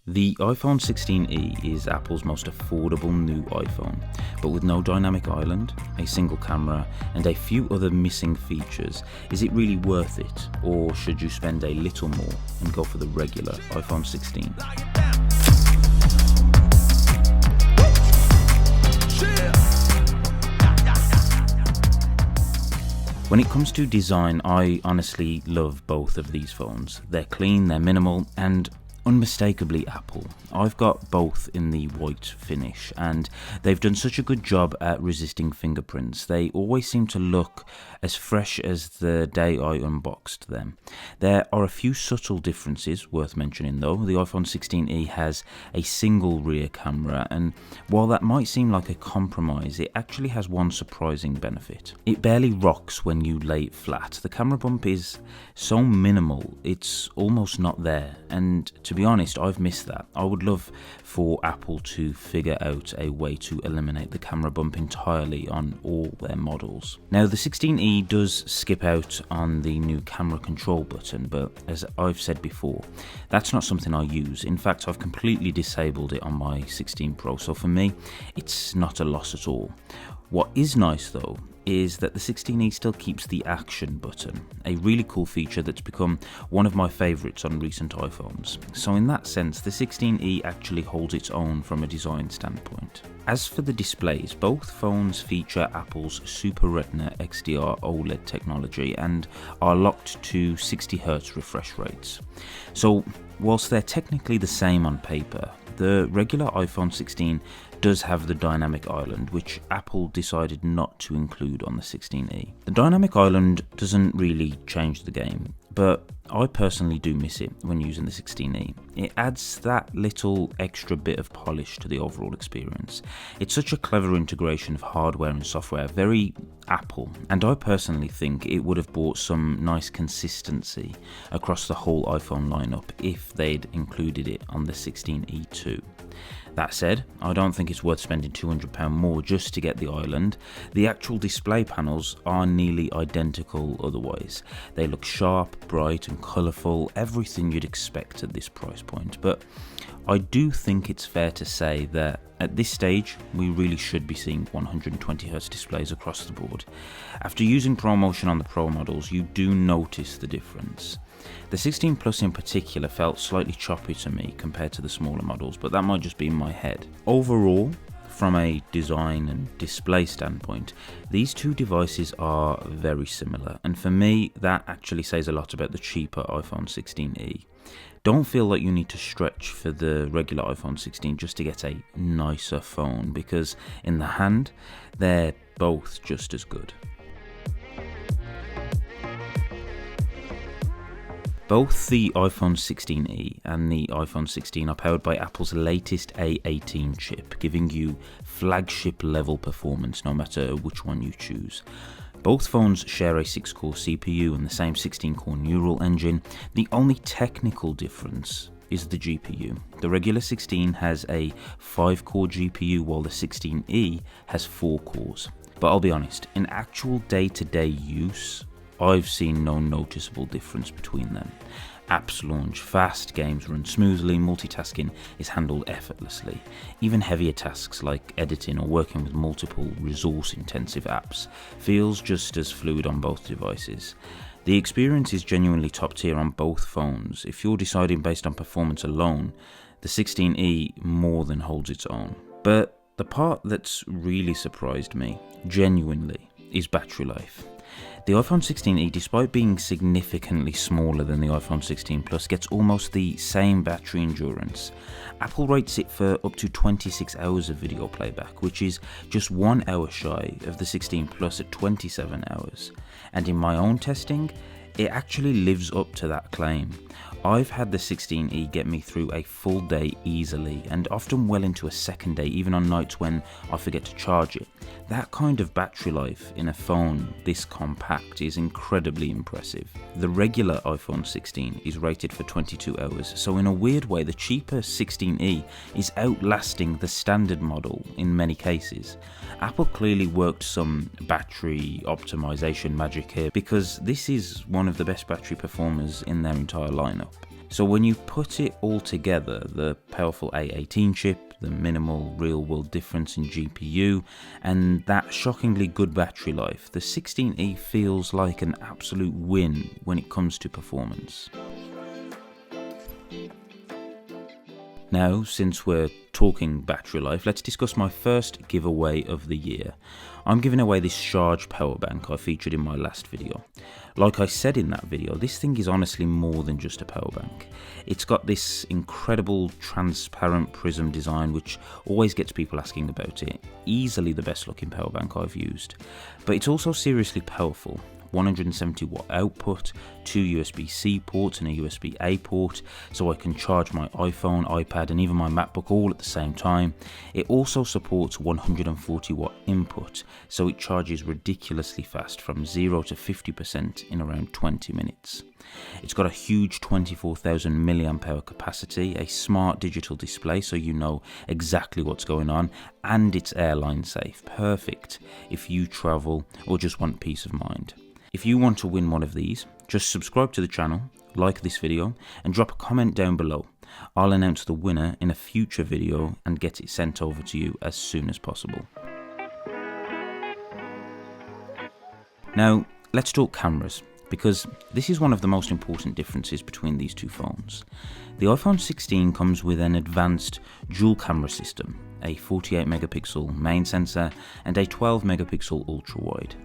The iPhone 16e is Apple's most affordable new iPhone, but with no dynamic island, a single camera, and a few other missing features, is it really worth it, or should you spend a little more and go for the regular iPhone 16? When it comes to design, I honestly love both of these phones. They're clean, they're minimal, and unmistakably Apple. I've got both in the white finish, and they've done such a good job at resisting fingerprints. They always seem to look as fresh as the day I unboxed them. There are a few subtle differences worth mentioning though. The iPhone 16e has a single rear camera, and while that might seem like a compromise, it actually has one surprising benefit. It barely rocks when you lay it flat. The camera bump is so minimal, it's almost not there, and to be honest, I've missed that. I would love for Apple to figure out a way to eliminate the camera bump entirely on all their models. Now, the 16e does skip out on the new camera control button, but as I've said before, that's not something I use. In fact, I've completely disabled it on my 16 Pro, so for me, it's not a loss at all. What is nice though is that the 16e still keeps the action button, a really cool feature that's become one of my favourites on recent iPhones. So in that sense, the 16e actually holds its own from a design standpoint. As for the displays, both phones feature Apple's Super Retina XDR OLED technology and are locked to 60Hz refresh rates. So whilst they're technically the same on paper, the regular iPhone 16 does have the dynamic island, which Apple decided not to include on the 16e. The dynamic island doesn't really change the game, but I personally do miss it when using the 16e. It adds that little extra bit of polish to the overall experience. It's such a clever integration of hardware and software, very Apple, and I personally think it would have brought some nice consistency across the whole iPhone lineup if they'd included it on the 16e too. That said, I don't think it's worth spending £200 more just to get the island. The actual display panels are nearly identical otherwise. They look sharp, bright and colourful, everything you'd expect at this price point. But I do think it's fair to say that at this stage, we really should be seeing 120Hz displays across the board. After using ProMotion on the Pro models, you do notice the difference. The 16 Plus in particular felt slightly choppy to me compared to the smaller models, but that might just be in my head. Overall, from a design and display standpoint, these two devices are very similar, and for me, that actually says a lot about the cheaper iPhone 16e. Don't feel like you need to stretch for the regular iPhone 16 just to get a nicer phone, because in the hand, they're both just as good. Both the iPhone 16e and the iPhone 16 are powered by Apple's latest A18 chip, giving you flagship level performance no matter which one you choose. Both phones share a 6-core CPU and the same 16-core neural engine. The only technical difference is the GPU. The regular 16 has a 5-core GPU while the 16e has 4 cores. But I'll be honest, in actual day-to-day use, I've seen no noticeable difference between them. Apps launch fast, games run smoothly, multitasking is handled effortlessly. Even heavier tasks like editing or working with multiple resource-intensive apps feels just as fluid on both devices. The experience is genuinely top tier on both phones. If you're deciding based on performance alone, the 16e more than holds its own. But the part that's really surprised me, genuinely, is battery life. The iPhone 16e, despite being significantly smaller than the iPhone 16 Plus, gets almost the same battery endurance. Apple rates it for up to 26 hours of video playback, which is just 1 hour shy of the 16 Plus at 27 hours. And in my own testing, it actually lives up to that claim. I've had the 16e get me through a full day easily, and often well into a second day, even on nights when I forget to charge it. That kind of battery life in a phone this compact is incredibly impressive. The regular iPhone 16 is rated for 22 hours, so in a weird way the cheaper 16e is outlasting the standard model in many cases. Apple clearly worked some battery optimization magic here, because this is one of the best battery performers in their entire lineup. So when you put it all together, the powerful A18 chip, the minimal real-world difference in GPU, and that shockingly good battery life, the 16E feels like an absolute win when it comes to performance. Now, since we're talking battery life, let's discuss my first giveaway of the year. I'm giving away this Sharge power bank I featured in my last video. Like I said in that video, this thing is honestly more than just a power bank. It's got this incredible transparent prism design which always gets people asking about it. Easily the best looking power bank I've used. But it's also seriously powerful. 170 watt output, 2 USB-C ports and a USB-A port, so I can charge my iPhone, iPad and even my MacBook all at the same time. It also supports 140 watt input, so it charges ridiculously fast from 0 to 50% in around 20 minutes. It's got a huge 24,000 mAh capacity, a smart digital display so you know exactly what's going on, and it's airline safe, perfect if you travel or just want peace of mind. If you want to win one of these, just subscribe to the channel, like this video, and drop a comment down below. I'll announce the winner in a future video and get it sent over to you as soon as possible. Now, let's talk cameras, because this is one of the most important differences between these two phones. The iPhone 16 comes with an advanced dual camera system, a 48 megapixel main sensor and a 12 megapixel ultra wide.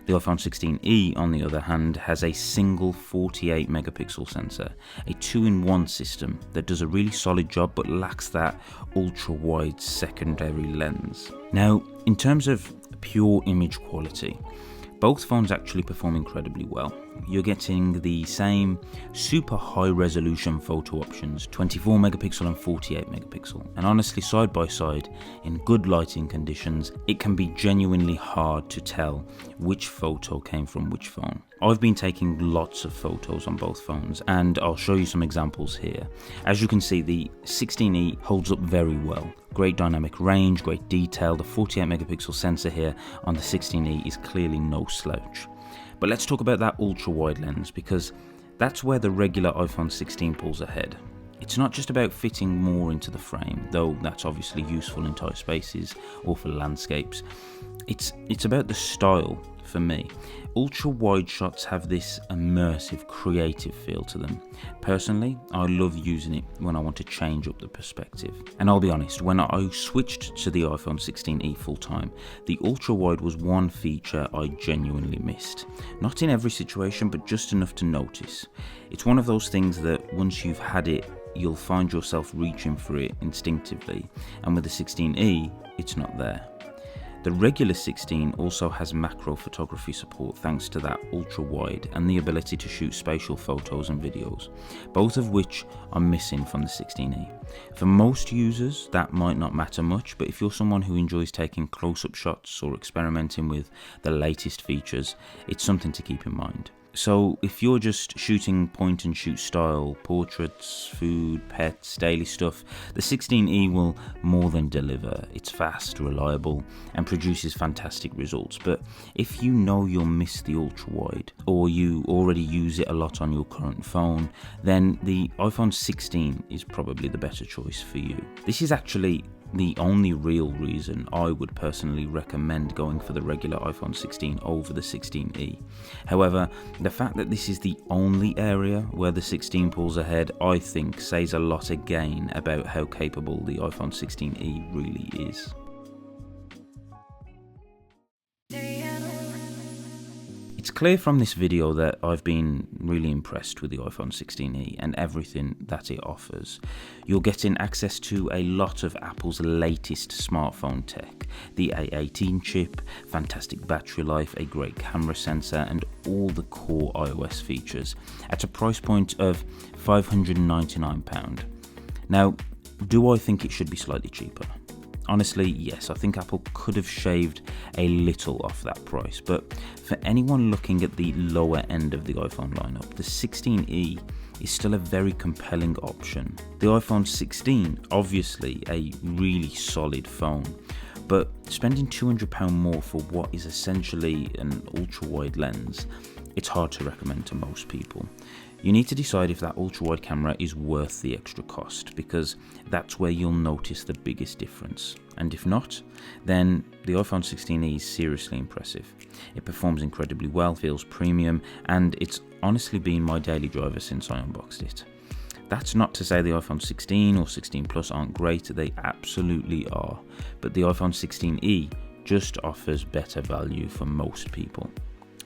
The iPhone 16e, on the other hand, has a single 48 megapixel sensor, a 2-in-1 system that does a really solid job but lacks that ultra wide secondary lens. Now, in terms of pure image quality, both phones actually perform incredibly well. You're getting the same super high resolution photo options, 24 megapixel and 48 megapixel, and honestly side by side, in good lighting conditions, it can be genuinely hard to tell which photo came from which phone. I've been taking lots of photos on both phones and I'll show you some examples here. As you can see, the 16E holds up very well. Great dynamic range, great detail. The 48 megapixel sensor here on the 16E is clearly no slouch. But let's talk about that ultra wide lens, because that's where the regular iPhone 16 pulls ahead. It's not just about fitting more into the frame, though that's obviously useful in tight spaces or for landscapes. It's about the style for me. Ultra wide shots have this immersive, creative feel to them. Personally, I love using it when I want to change up the perspective. And I'll be honest, when I switched to the iPhone 16e full time, the ultra wide was one feature I genuinely missed. Not in every situation, but just enough to notice. It's one of those things that once you've had it, you'll find yourself reaching for it instinctively, and with the 16e, it's not there. The regular 16 also has macro photography support thanks to that ultra wide and the ability to shoot spatial photos and videos, both of which are missing from the 16e. For most users that might not matter much, but if you're someone who enjoys taking close-up shots or experimenting with the latest features, it's something to keep in mind. So if you're just shooting point and shoot style, portraits, food, pets, daily stuff, the 16e will more than deliver. It's fast, reliable, and produces fantastic results. But if you know you'll miss the ultra wide, or you already use it a lot on your current phone, then the iPhone 16 is probably the better choice for you. This is actually the only real reason I would personally recommend going for the regular iPhone 16 over the 16e. However, the fact that this is the only area where the 16 pulls ahead, I think says a lot again about how capable the iPhone 16e really is. It's clear from this video that I've been really impressed with the iPhone 16e and everything that it offers. You're getting access to a lot of Apple's latest smartphone tech, the A18 chip, fantastic battery life, a great camera sensor, and all the core iOS features at a price point of £599. Now, do I think it should be slightly cheaper? Honestly, yes, I think Apple could have shaved a little off that price, but for anyone looking at the lower end of the iPhone lineup, the 16e is still a very compelling option. The iPhone 16, obviously a really solid phone, but spending £200 more for what is essentially an ultra-wide lens, it's hard to recommend to most people. You need to decide if that ultra-wide camera is worth the extra cost, because that's where you'll notice the biggest difference. And if not, then the iPhone 16e is seriously impressive. It performs incredibly well, feels premium, and it's honestly been my daily driver since I unboxed it. That's not to say the iPhone 16 or 16 Plus aren't great, they absolutely are, but the iPhone 16e just offers better value for most people.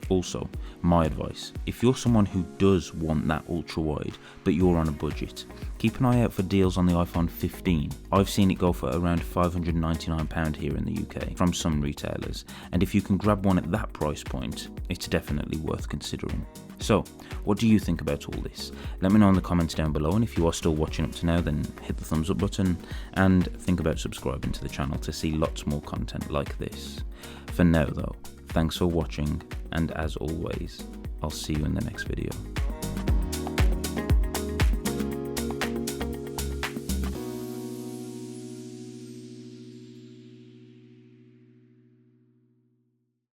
Also, my advice, if you're someone who does want that ultra wide but you're on a budget, keep an eye out for deals on the iPhone 15. I've seen it go for around £599 here in the UK from some retailers, and if you can grab one at that price point, it's definitely worth considering. So, what do you think about all this? Let me know in the comments down below, and if you are still watching up to now, then hit the thumbs up button and think about subscribing to the channel to see lots more content like this. For now though, thanks for watching, and as always, I'll see you in the next video.